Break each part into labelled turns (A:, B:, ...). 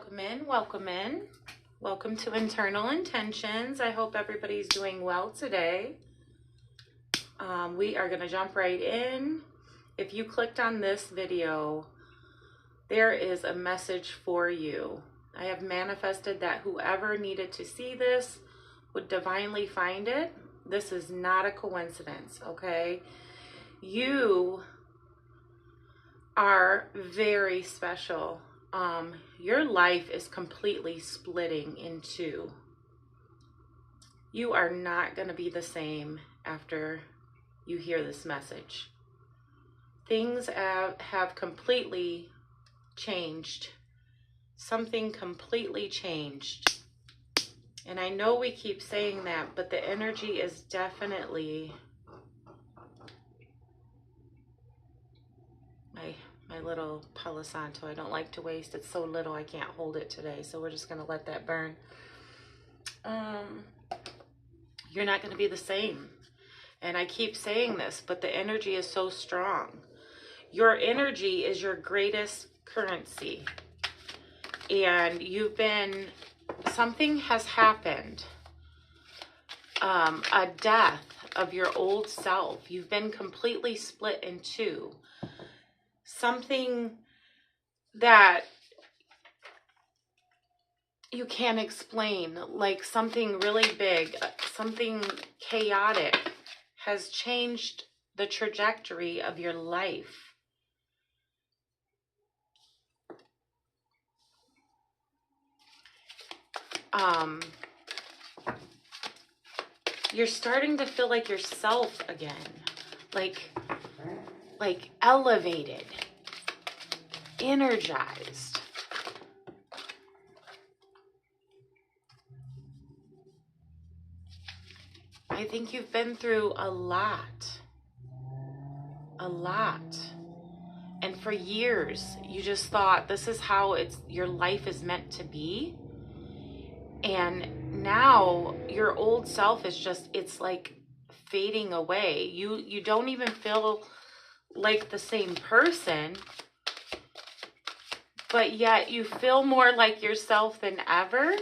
A: welcome in, welcome in. Welcome to Internal Intentions. I hope everybody's doing well today. We are going to jump right in. If you clicked on this video, there is a message for you. I have manifested that whoever needed to see this would divinely find it. This is not a coincidence, okay? You are very special. Your life is completely splitting in two. You are not going to be the same after you hear this message. Things have completely changed. Something completely changed. And I know we keep saying that, but the energy is definitely... My little Palo Santo, I don't like to waste. It's so little I can't hold it today, so we're just going to let that burn. You're not going to be the same. And I keep saying this, but the energy is so strong. Your energy is your greatest currency. And something has happened. A death of your old self. You've been completely split in two. Something that you can't explain, like something really big, something chaotic has changed the trajectory of your life. You're starting to feel like yourself again, like elevated, energized. I think you've been through a lot. And for years, you just thought this is how your life is meant to be. And now your old self is it's like fading away. You don't even feel like the same person, but yet you feel more like yourself than ever.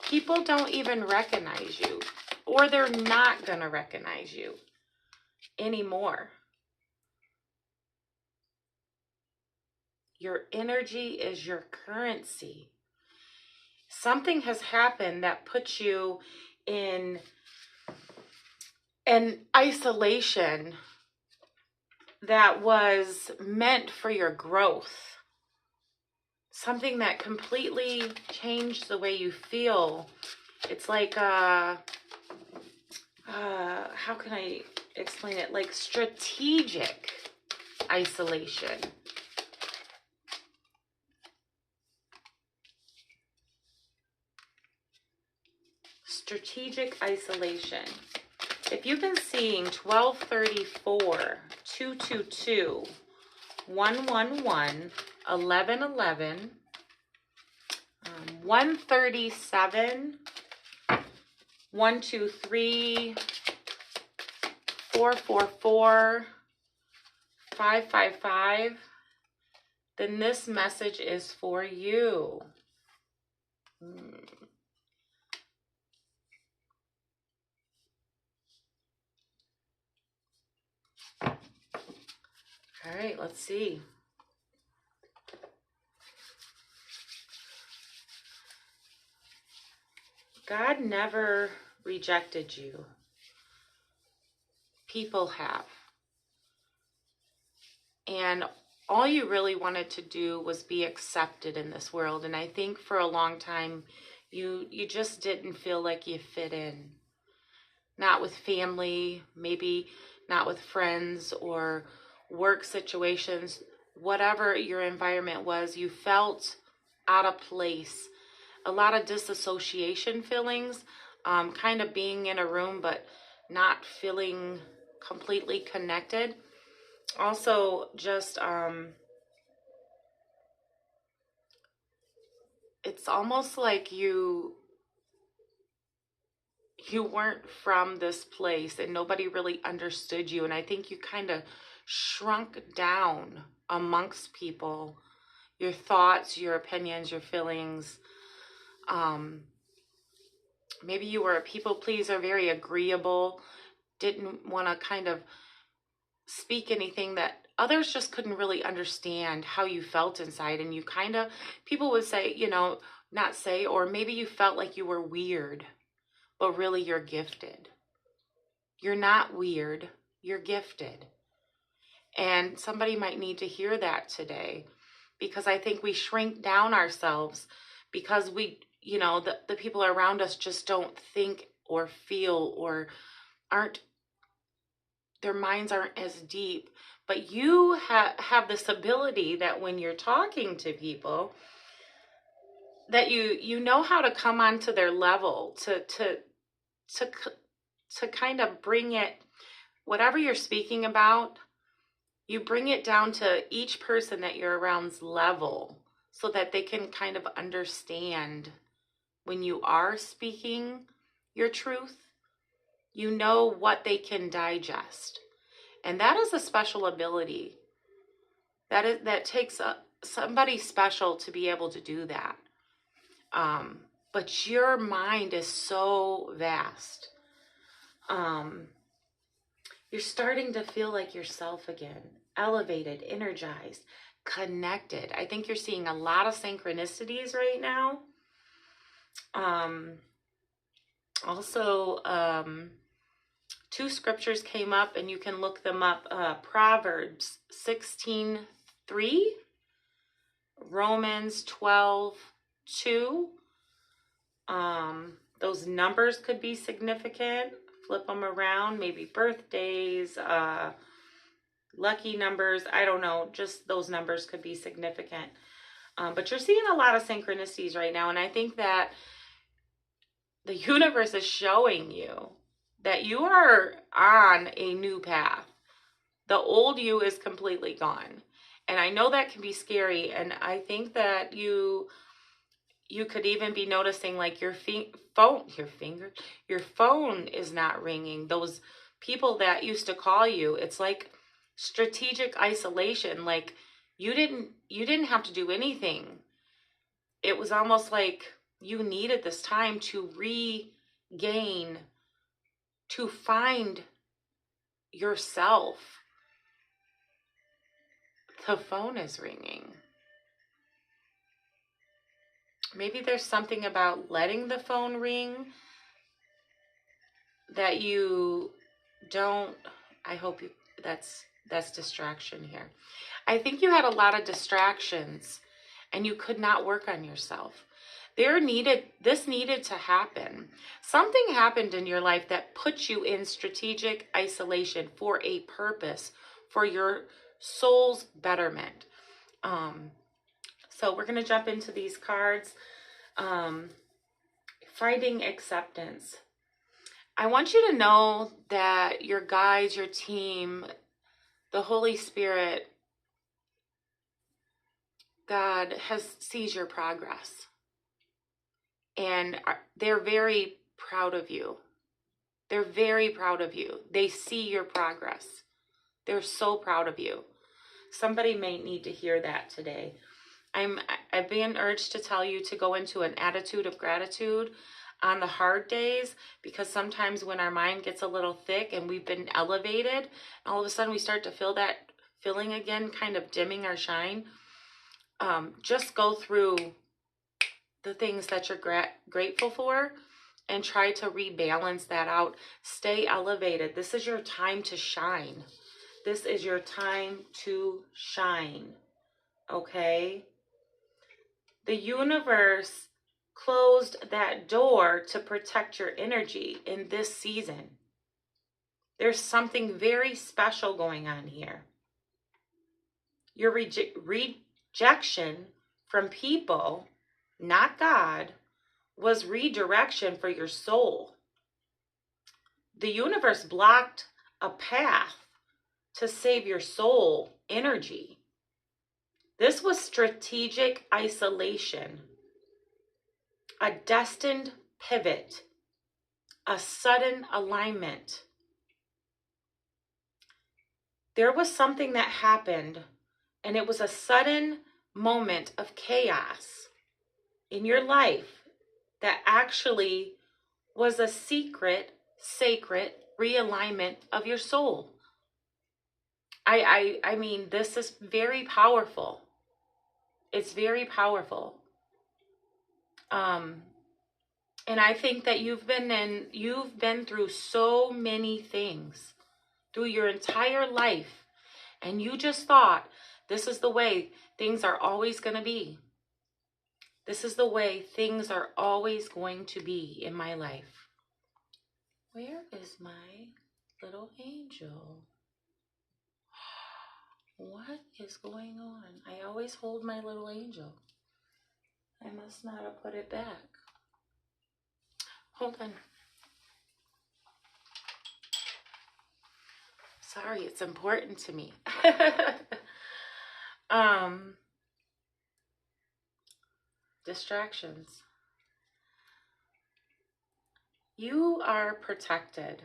A: People don't even recognize you, or they're not going to recognize you anymore. Your energy is your currency. Something has happened that puts you in an isolation that was meant for your growth. Something that completely changed the way you feel. It's like, how can I explain it? Like strategic isolation. Strategic isolation. If you've been seeing 1234, 222, 111, 1111, 137, 123, 444, 555, then this message is for you. All right, let's see. God never rejected you. People have. And all you really wanted to do was be accepted in this world. And I think for a long time, you just didn't feel like you fit in. Not with family, maybe not with friends or work situations. Whatever your environment was, you felt out of place. A lot of disassociation feelings, kind of being in a room but not feeling completely connected. Also, just it's almost like you weren't from this place and nobody really understood you. And I think you kind of shrunk down amongst people your thoughts, your opinions, your feelings. Maybe you were a people pleaser, very agreeable, didn't want to kind of speak anything that others just couldn't really understand how you felt inside. And you kind of, people would say, not say, or maybe you felt like you were weird, but really you're gifted. You're not weird, you're gifted. And somebody might need to hear that today, because I think we shrink down ourselves because we, the people around us just don't think or feel or their minds aren't as deep. But you have this ability that when you're talking to people, that you know how to come onto their level, to kind of bring it, whatever you're speaking about, you bring it down to each person that you're around's level, so that they can kind of understand when you are speaking your truth. You know what they can digest. And that is a special ability. That takes somebody special to be able to do that. But your mind is so vast. You're starting to feel like yourself again, elevated, energized, connected. I think you're seeing a lot of synchronicities right now. Also, 2 scriptures came up, and you can look them up. Proverbs 16:3, Romans 12:2. Those numbers could be significant. Flip them around, maybe birthdays, lucky numbers. I don't know, just those numbers could be significant. But you're seeing a lot of synchronicities right now, and I think that the universe is showing you that you are on a new path. The old you is completely gone. And I know that can be scary, and I think that you could even be noticing like your phone is not ringing. Those people that used to call you, it's like strategic isolation. Like you didn't have to do anything. It was almost like you needed this time to regain, to find yourself. The phone is ringing. Maybe there's something about letting the phone ring that you don't. I hope that's distraction here. I think you had a lot of distractions and you could not work on yourself. This needed to happen. Something happened in your life that put you in strategic isolation for a purpose, for your soul's betterment. So we're going to jump into these cards. Finding acceptance. I want you to know that your guides, your team, the Holy Spirit, God sees your progress. And they're very proud of you. They're very proud of you. They see your progress. They're so proud of you. Somebody may need to hear that today. I've been urged to tell you to go into an attitude of gratitude on the hard days, because sometimes when our mind gets a little thick and we've been elevated, all of a sudden we start to feel that feeling again, kind of dimming our shine. Just go through the things that you're grateful for and try to rebalance that out. Stay elevated. This is your time to shine. This is your time to shine. Okay? The universe closed that door to protect your energy in this season. There's something very special going on here. Your rejection from people, not God, was redirection for your soul. The universe blocked a path to save your soul energy. This was strategic isolation, a destined pivot, a sudden alignment. There was something that happened, and it was a sudden moment of chaos in your life that actually was a secret, sacred realignment of your soul. I mean, this is very powerful. It's very powerful. And I think that you've been through so many things through your entire life, and you just thought this is the way things are always going to be. This is the way things are always going to be in my life. Where is my little angel? What is going on? I always hold my little angel. I must not have put it back. Hold on. Sorry, it's important to me. Distractions. You are protected.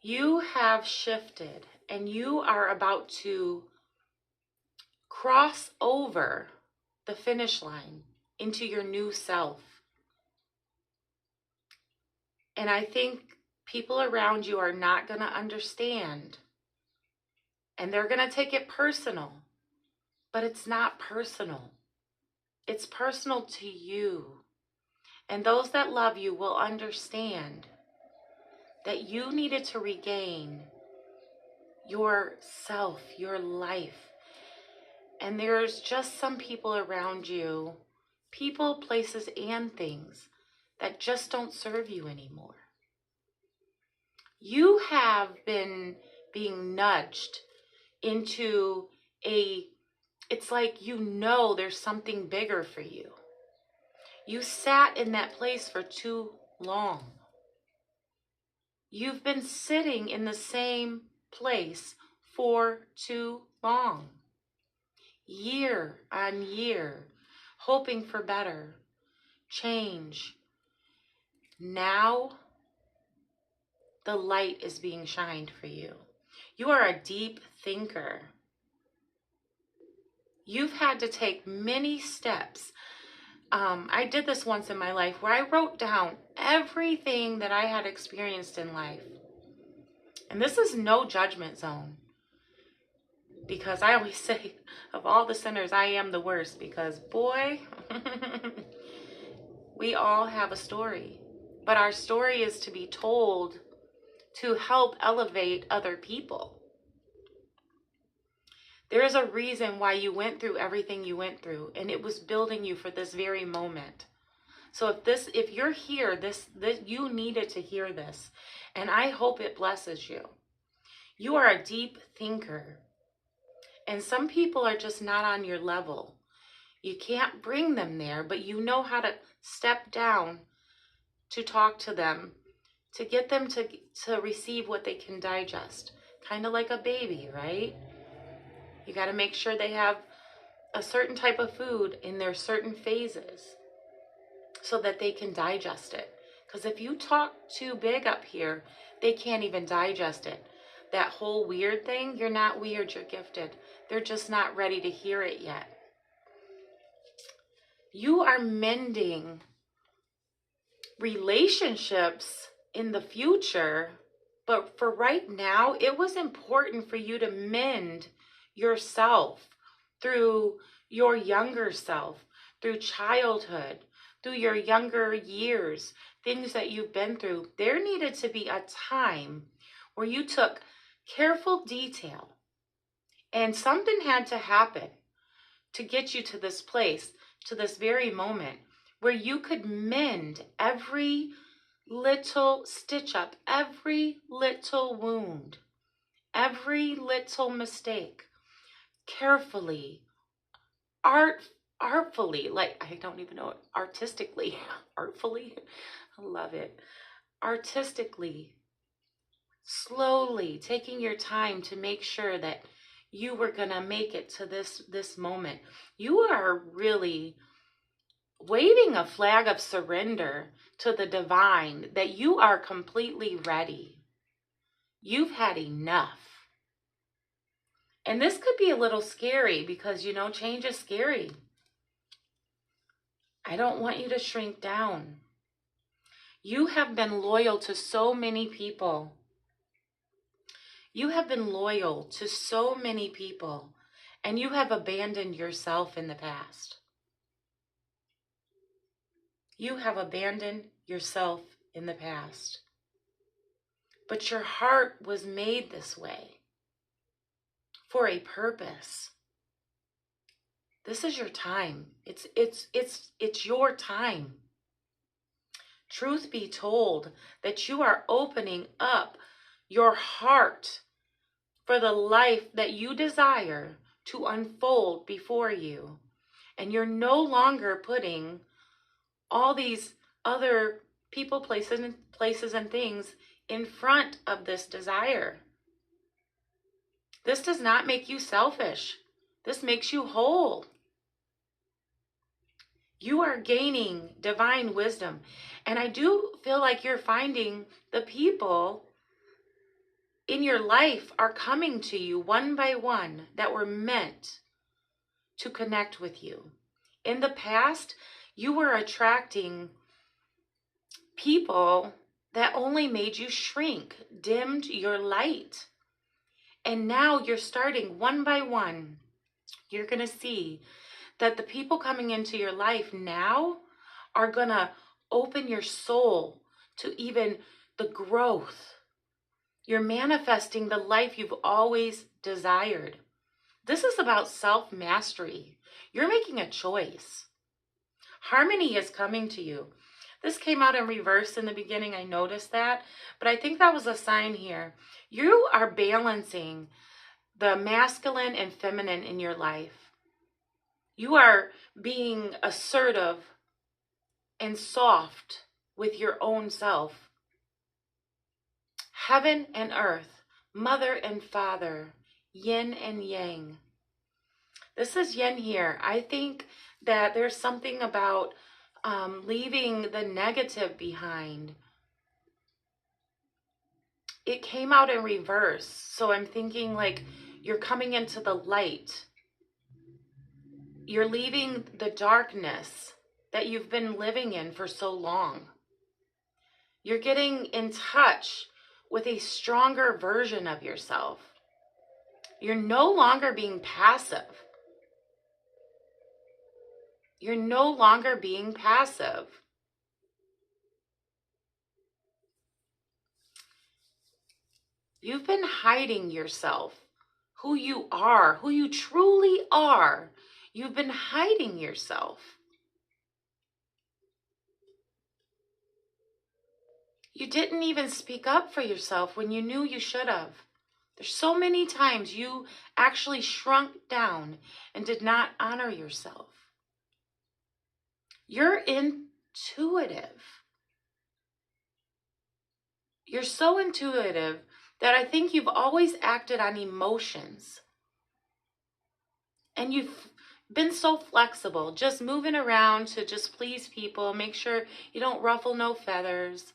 A: You have shifted, and you are about to cross over the finish line into your new self. And I think people around you are not going to understand, and they're going to take it personal, but it's not personal. It's personal to you. And those that love you will understand that you needed to regain yourself, your life. And there's just some people around you, people, places, and things that just don't serve you anymore. You have been being nudged into it's like there's something bigger for you. You sat in that place for too long. You've been sitting in the same place for too long. Year on year, hoping for better, change. Now, the light is being shined for you. You are a deep thinker. You've had to take many steps. I did this once in my life where I wrote down everything that I had experienced in life. And this is no judgment zone. Because I always say, of all the sinners, I am the worst. Because, boy, we all have a story. But our story is to be told to help elevate other people. There is a reason why you went through everything you went through, and it was building you for this very moment. So if you're here, this you needed to hear this, and I hope it blesses you. You are a deep thinker, and some people are just not on your level. You can't bring them there, but you know how to step down to talk to them, to get them to receive what they can digest. Kind of like a baby, right? You got to make sure they have a certain type of food in their certain phases so that they can digest it. Because if you talk too big up here, they can't even digest it. That whole weird thing, you're not weird, you're gifted. They're just not ready to hear it yet. You are mending relationships in the future, but for right now, it was important for you to mend yourself through your younger self, through childhood, through your younger years, things that you've been through. There needed to be a time where you took careful detail, and something had to happen to get you to this place, to this very moment where you could mend every little stitch up, every little wound, every little mistake, carefully, artfully, like, I don't even know, artistically, artfully, I love it, artistically, slowly, taking your time to make sure that you were going to make it to this moment. You are really waving a flag of surrender to the divine, that you are completely ready. You've had enough. And this could be a little scary because, change is scary. I don't want you to shrink down. You have been loyal to so many people. You have been loyal to so many people, and you have abandoned yourself in the past. You have abandoned yourself in the past. But your heart was made this way for a purpose. This is your time. It's your time. Truth be told, that you are opening up your heart for the life that you desire to unfold before you. And you're no longer putting all these other people, places and things in front of this desire. This does not make you selfish. This makes you whole. You are gaining divine wisdom. And I do feel like you're finding the people in your life are coming to you one by one that were meant to connect with you. In the past, you were attracting people that only made you shrink, dimmed your light. And now you're starting one by one. You're going to see that the people coming into your life now are going to open your soul to even the growth. You're manifesting the life you've always desired. This is about self-mastery. You're making a choice. Harmony is coming to you. This came out in reverse in the beginning. I noticed that. But I think that was a sign here. You are balancing the masculine and feminine in your life. You are being assertive and soft with your own self. Heaven and earth, mother and father, yin and yang. This is yin here. I think that there's something about leaving the negative behind. It came out in reverse. So I'm thinking like you're coming into the light. You're leaving the darkness that you've been living in for so long. You're getting in touch with a stronger version of yourself. You're no longer being passive. You're no longer being passive. You've been hiding yourself, who you are, who you truly are. You've been hiding yourself. You didn't even speak up for yourself when you knew you should have. There's so many times you actually shrunk down and did not honor yourself. You're intuitive. You're so intuitive that I think you've always acted on emotions. And you've been so flexible, just moving around to just please people, make sure you don't ruffle no feathers.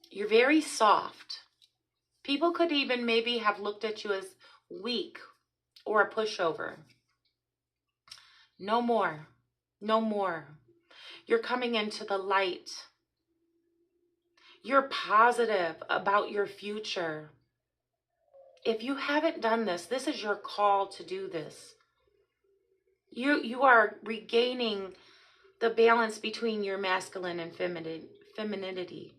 A: You're very soft. People could even maybe have looked at you as weak or a pushover. No more. No more. You're coming into the light. You're positive about your future. If you haven't done this, this is your call to do this. You are regaining the balance between your masculine and femininity.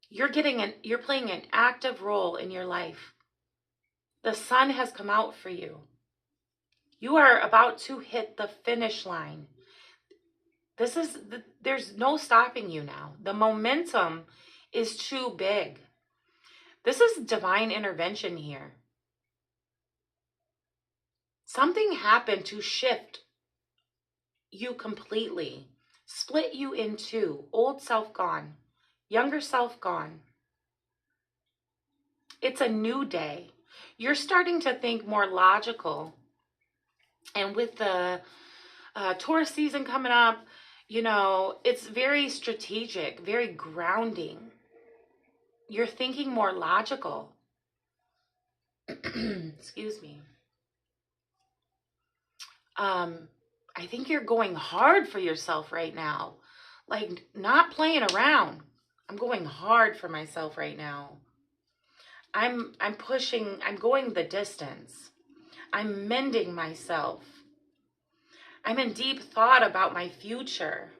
A: You're playing an active role in your life. The sun has come out for you. You are about to hit the finish line. There's no stopping you now. The momentum is too big. This is divine intervention here. Something happened to shift you completely, split you in two. Old self gone, younger self gone. It's a new day. You're starting to think more logical. And with the Taurus season coming up, it's very strategic, very grounding. You're thinking more logical. Excuse me. I think you're going hard for yourself right now. Like, not playing around. I'm going hard for myself right now. I'm pushing, I'm going the distance. I'm mending myself. I'm in deep thought about my future.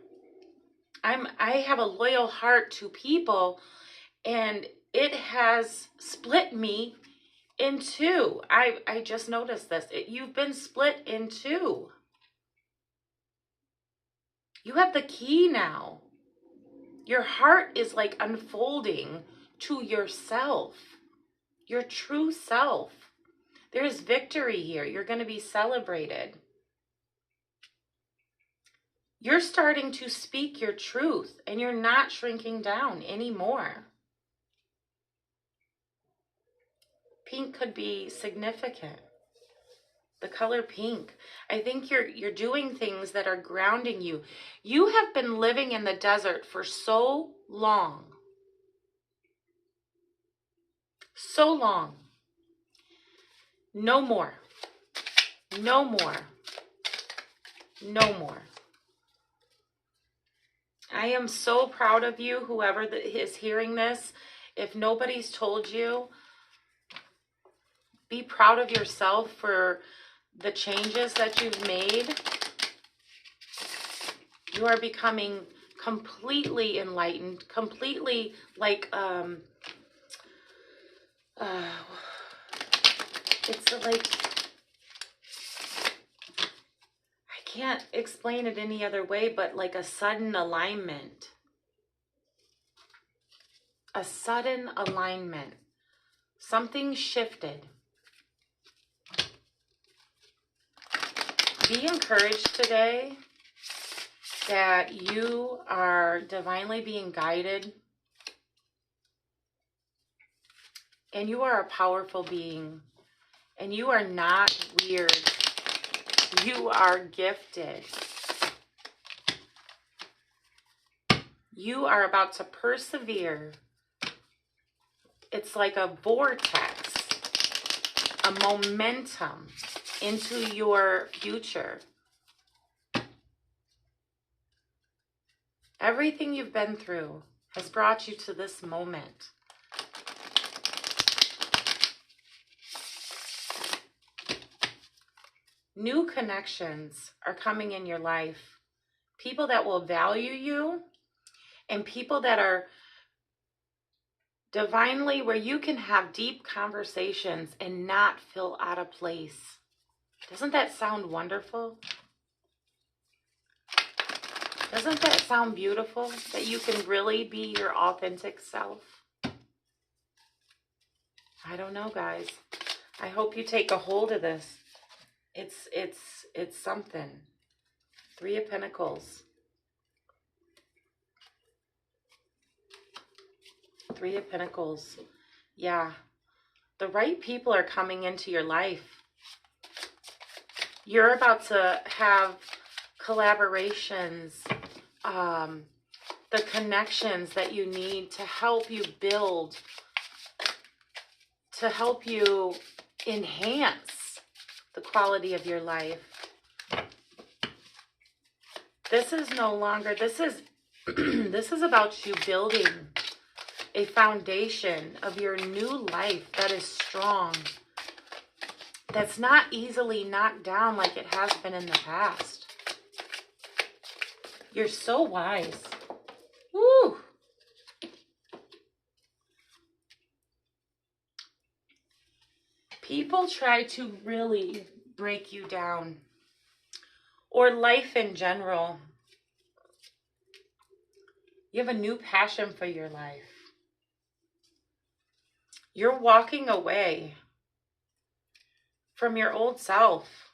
A: I have a loyal heart to people, and it has split me in two. I just noticed this. You've been split in two. You have the key now. Your heart is like unfolding to yourself, your true self. There's victory here. You're going to be celebrated. You're starting to speak your truth, and you're not shrinking down anymore. Pink could be significant. The color pink. I think you're doing things that are grounding you. You have been living in the desert for so long. So long. No more. No more. No more. I am so proud of you, whoever is hearing this. If nobody's told you, be proud of yourself for the changes that you've made. You are becoming completely enlightened, completely like, it's like, I can't explain it any other way, but like a sudden alignment. A sudden alignment. Something shifted. Be encouraged today that you are divinely being guided, and you are a powerful being, and you are not weird. You are gifted. You are about to persevere. It's like a vortex, a momentum into your future. Everything you've been through has brought you to this moment. New connections are coming in your life. People that will value you, and people that are divinely, where you can have deep conversations and not feel out of place. Doesn't that sound wonderful? Doesn't that sound beautiful? That you can really be your authentic self? I don't know, guys. I hope you take a hold of this. It's something. 3 of Pentacles. 3 of Pentacles. Yeah. The right people are coming into your life. You're about to have collaborations, the connections that you need to help you build, to help you enhance the quality of your life. This is no longer, this is this is about you building a foundation of your new life that is strong, that's not easily knocked down like it has been in the past. You're so wise. Woo! People try to really break you down, or life in general. You have a new passion for your life. You're walking away from your old self.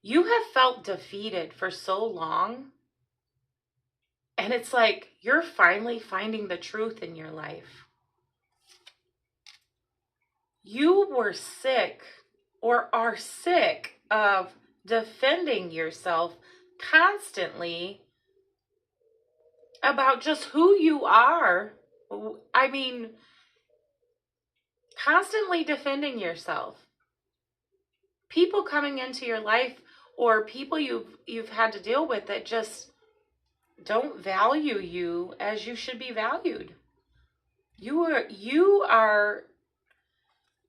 A: You have felt defeated for so long, and it's like you're finally finding the truth in your life. You were sick, or are sick, of defending yourself constantly about just who you are. I mean, constantly defending yourself. People coming into your life or people you've had to deal with that just don't value you as you should be valued. You are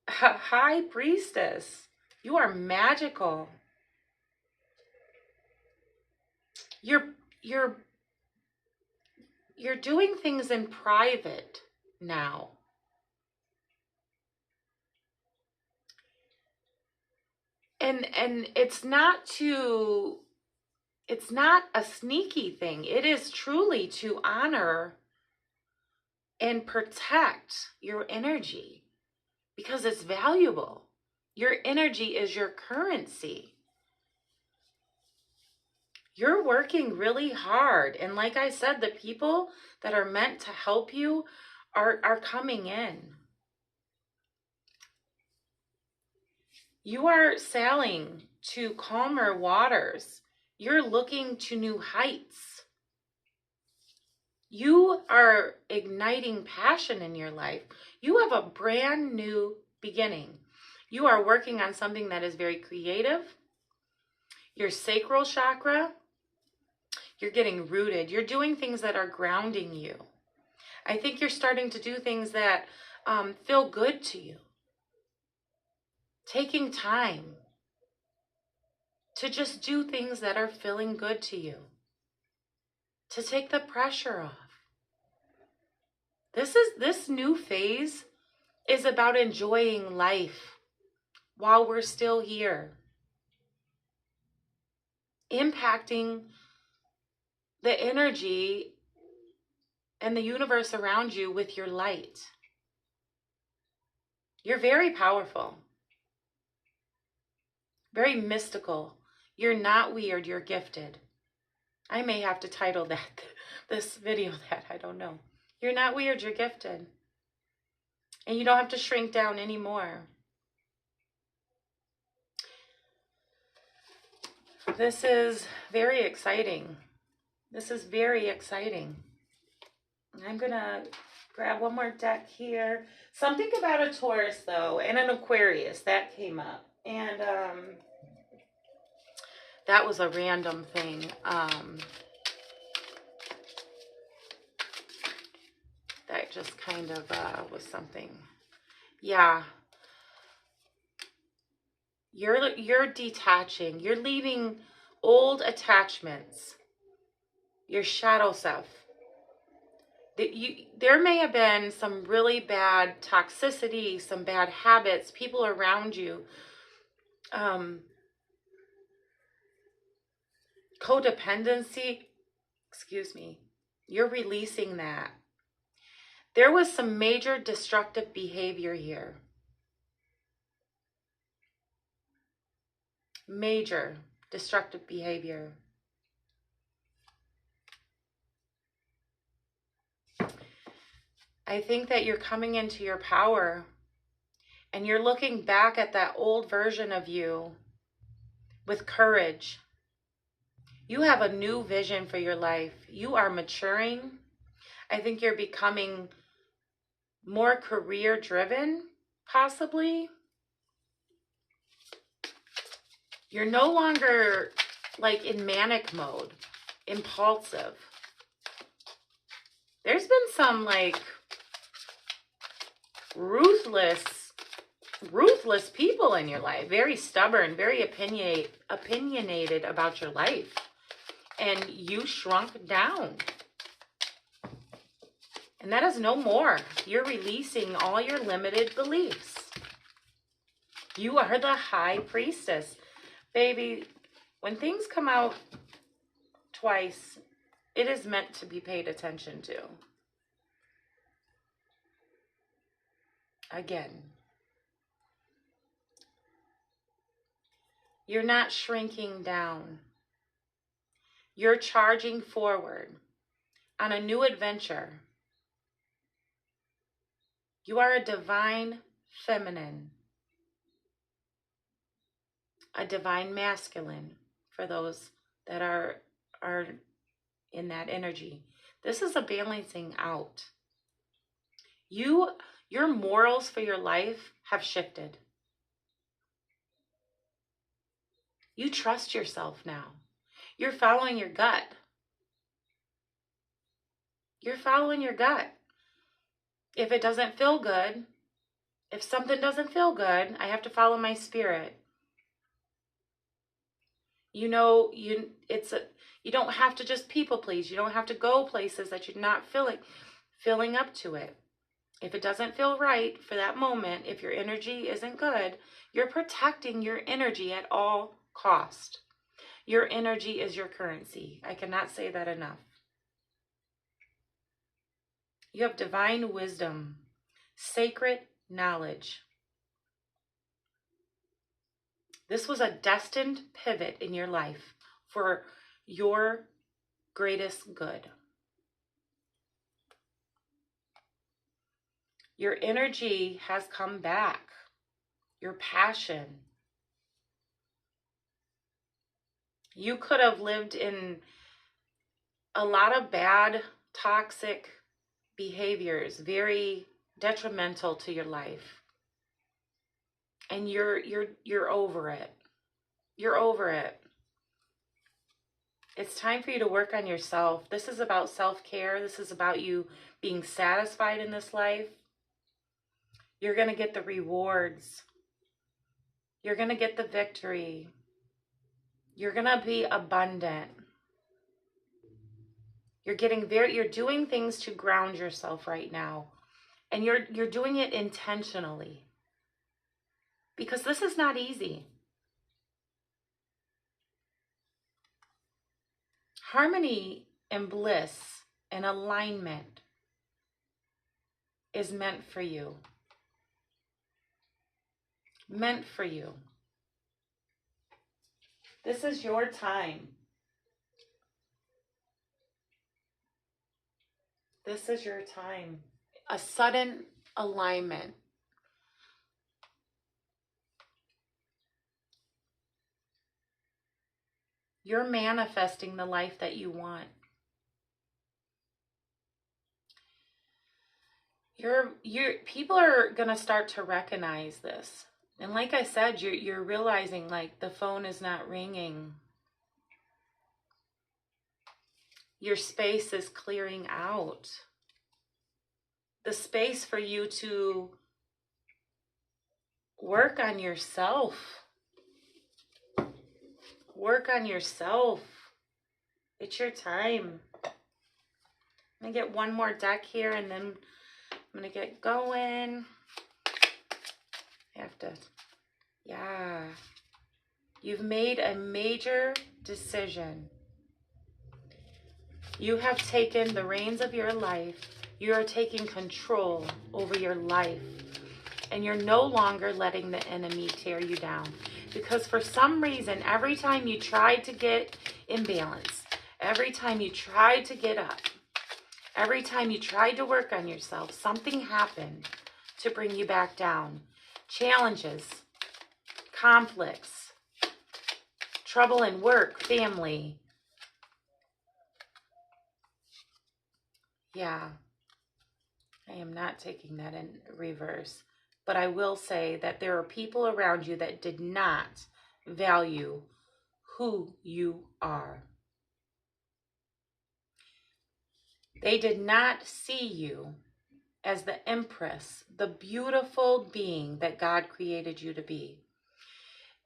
A: a high priestess. You are magical. You're doing things in private now. And it's not a sneaky thing. It is truly to honor and protect your energy because it's valuable. Your energy is your currency. You're working really hard. And like I said, the people that are meant to help you are coming in. You are sailing to calmer waters. You're looking to new heights. You are igniting passion in your life. You have a brand new beginning. You are working on something that is very creative. Your sacral chakra, you're getting rooted. You're doing things that are grounding you. I think you're starting to do things that feel good to you. Taking time to just do things that are feeling good to you. To take the pressure off. This new phase is about enjoying life while we're still here. Impacting the energy and the universe around you with your light. You're very powerful. Very mystical. You're not weird, you're gifted. I may have to title this video that, I don't know. You're not weird, you're gifted. And you don't have to shrink down anymore. This is very exciting. This is very exciting. I'm going to grab one more deck here. Something about a Taurus, though, and an Aquarius. That came up. And that was a random thing. That just kind of was something. Yeah. You're detaching. You're leaving old attachments. Your shadow self. There may have been some really bad toxicity, some bad habits, people around you. Codependency. Excuse me. You're releasing that. There was some major destructive behavior here. Major destructive behavior. I think that you're coming into your power and you're looking back at that old version of you with courage. You have a new vision for your life. You are maturing. I think you're becoming more career driven, possibly. You're no longer like in manic mode, impulsive. There's been some like ruthless people in your life, very stubborn, very opinionated about your life. And you shrunk down. And that is no more. You're releasing all your limited beliefs. You are the high priestess. Baby, when things come out twice, it is meant to be paid attention to. Again. You're not shrinking down. You're charging forward on a new adventure. You are a divine feminine. A divine masculine for those that are in that energy. This is a balancing out. You Your morals for your life have shifted. You trust yourself now. You're following your gut. You're following your gut. If it doesn't feel good, if something doesn't feel good, I have to follow my spirit. You know, you don't have to just people please. You don't have to go places that you're not filling up to it. If it doesn't feel right for that moment, if your energy isn't good, you're protecting your energy at all cost. Your energy is your currency. I cannot say that enough. You have divine wisdom, sacred knowledge. This was a destined pivot in your life for your greatest good. Your energy has come back. Your passion. You could have lived in a lot of bad, toxic behaviors, very detrimental to your life. And you're over it. You're over it. It's time for you to work on yourself. This is about self-care. This is about you being satisfied in this life. You're going to get the rewards. You're going to get the victory. You're going to be abundant. You're doing things to ground yourself right now. And you're doing it intentionally. Because this is not easy. Harmony and bliss and alignment is meant for you. Meant for you. This is your time. This is your time. A sudden alignment. You're manifesting the life that you want. People are going to start to recognize this. And like I said, you're realizing like the phone is not ringing. Your space is clearing out. The space for you to work on yourself. Work on yourself. It's your time. I'm going to get one more deck here and then I'm going to get going. Yeah. You've made a major decision. You have taken the reins of your life. You are taking control over your life. And you're no longer letting the enemy tear you down. Because for some reason, every time you tried to get in balance, every time you tried to get up, every time you tried to work on yourself, something happened to bring you back down. Challenges, conflicts, trouble in work, family. Yeah, I am not taking that in reverse. But I will say that there are people around you that did not value who you are. They did not see you as the empress, the beautiful being that God created you to be.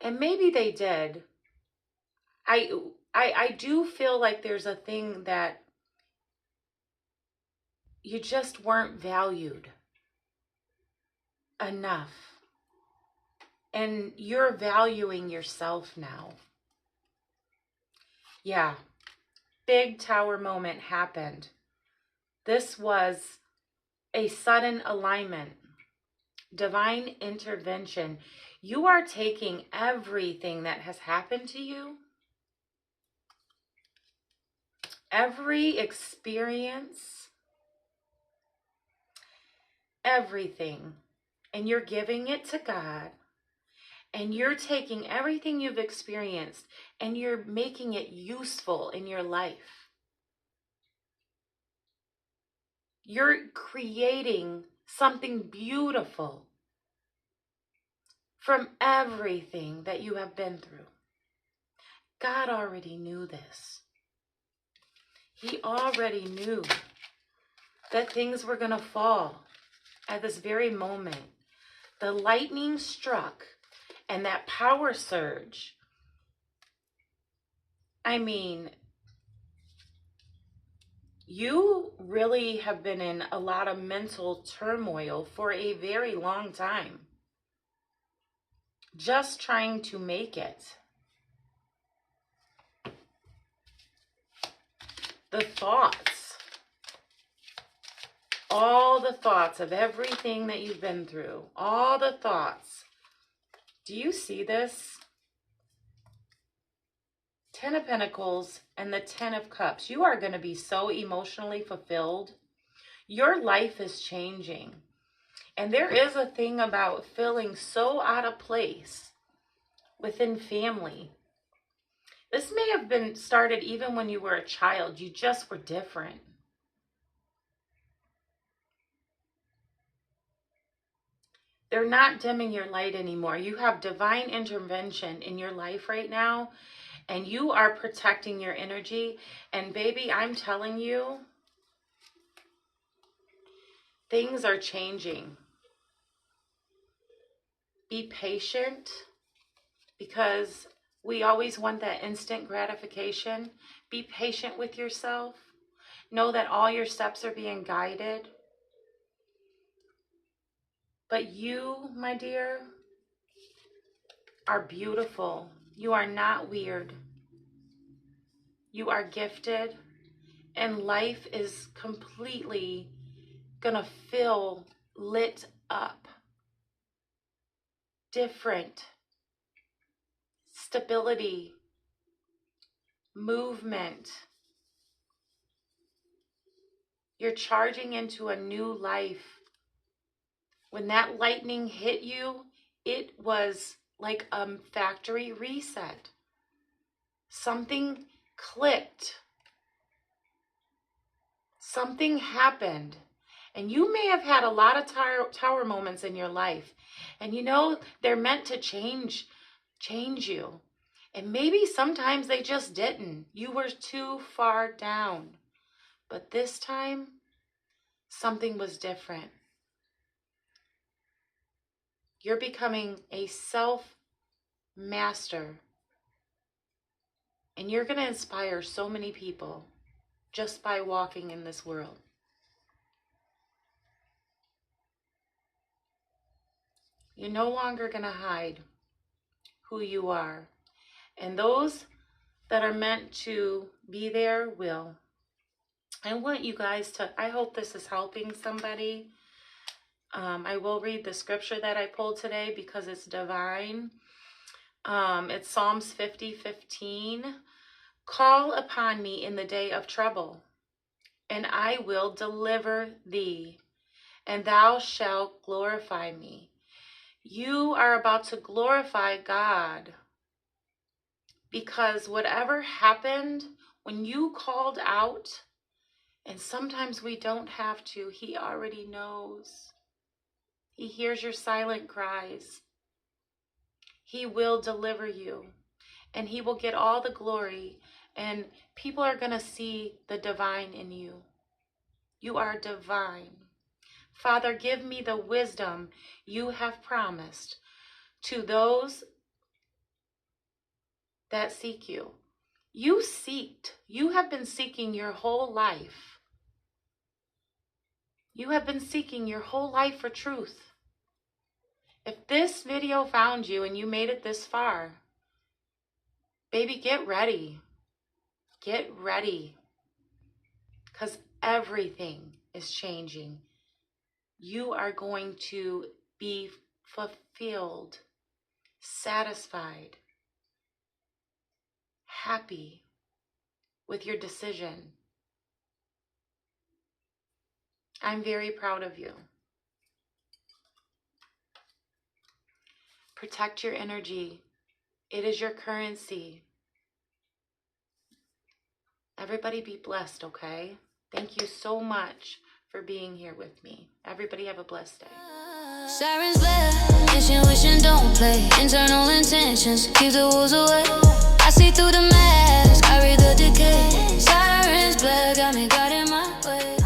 A: And maybe they did. I do feel like there's a thing that you just weren't valued enough. And you're valuing yourself now. Yeah. Big tower moment happened. This was a sudden alignment. Divine intervention. You are taking everything that has happened to you, every experience, everything, and you're giving it to God. And you're taking everything you've experienced and you're making it useful in your life. You're creating something beautiful from everything that you have been through. God already knew this. He already knew that things were going to fall at this very moment. The lightning struck and that power surge. I mean, you really have been in a lot of mental turmoil for a very long time. Just trying to make it. The thoughts, all the thoughts of everything that you've been through, all the thoughts. Do you see this? 10 of Pentacles and the 10 of Cups. You are going to be so emotionally fulfilled. Your life is changing. And there is a thing about feeling so out of place within family. This may have been started even when you were a child. You just were different. They're not dimming your light anymore. You have divine intervention in your life right now, and you are protecting your energy. And baby, I'm telling you, things are changing. Be patient, because we always want that instant gratification. Be patient with yourself. Know that all your steps are being guided. But you, my dear, are beautiful. You are not weird. You are gifted. And life is completely gonna feel lit up. Different. Stability. Movement. You're charging into a new life. When that lightning hit you, it was like a factory reset. Something clicked. Something happened. And you may have had a lot of tower moments in your life. And you know, they're meant to change you. And maybe sometimes they just didn't. You were too far down. But this time, something was different. You're becoming a self-master. And you're going to inspire so many people just by walking in this world. You're no longer going to hide who you are. And those that are meant to be there will. I want you guys to, I hope this is helping somebody. I will read the scripture that I pulled today because it's divine. It's Psalms 50:15. Call upon me in the day of trouble, and I will deliver thee, and thou shalt glorify me. You are about to glorify God, because whatever happened when you called out, and sometimes we don't have to, He already knows. He hears your silent cries. He will deliver you, and He will get all the glory, and people are going to see the divine in you. You are divine. Father, give me the wisdom you have promised to those that seek you. You have been seeking your whole life. You have been seeking your whole life for truth. If this video found you and you made it this far, baby, get ready. Get ready. Because everything is changing. You are going to be fulfilled, satisfied, happy with your decision. I'm very proud of you. Protect your energy. It is your currency. Everybody be blessed, okay? Thank you so much for being here with me. Everybody have a blessed day.
B: Sirens blare, intuition don't play. Internal intentions, keep the wolves away. I see through the mask, I read the decay. Sirens blare, got me guarding my way.